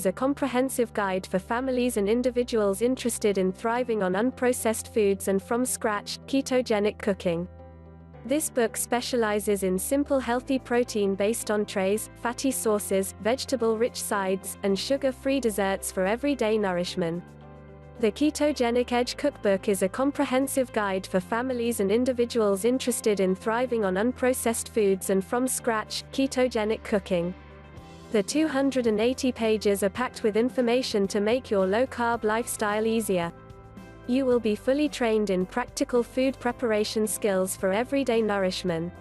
a comprehensive guide for families and individuals interested in thriving on unprocessed foods and from scratch, ketogenic cooking. This book specializes in simple healthy protein-based entrees, fatty sauces, vegetable-rich sides, and sugar-free desserts for everyday nourishment. The Ketogenic Edge Cookbook is a comprehensive guide for families and individuals interested in thriving on unprocessed foods and from scratch, ketogenic cooking. The 280 pages are packed with information to make your low-carb lifestyle easier. You will be fully trained in practical food preparation skills for everyday nourishment.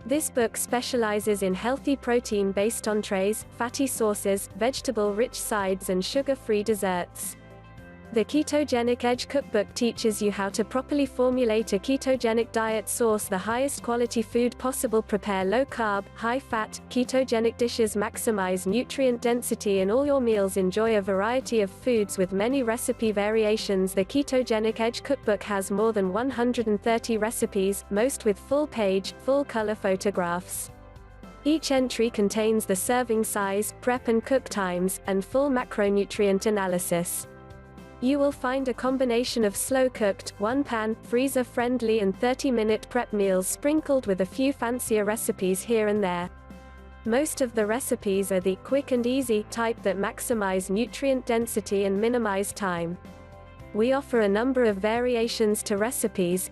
This book specializes in healthy protein-based entrees, fatty sauces, vegetable-rich sides and sugar-free desserts. The Ketogenic Edge Cookbook teaches you how to properly formulate a ketogenic diet, source the highest quality food possible, prepare low-carb, high-fat, ketogenic dishes, maximize nutrient density in all your meals, enjoy a variety of foods with many recipe variations. The Ketogenic Edge Cookbook has more than 130 recipes, most with full-page, full-color photographs. Each entry contains the serving size, prep and cook times, and full macronutrient analysis. You will find a combination of slow-cooked, one-pan, freezer-friendly and 30-minute prep meals sprinkled with a few fancier recipes here and there. Most of the recipes are the quick and easy type that maximize nutrient density and minimize time. We offer a number of variations to recipes,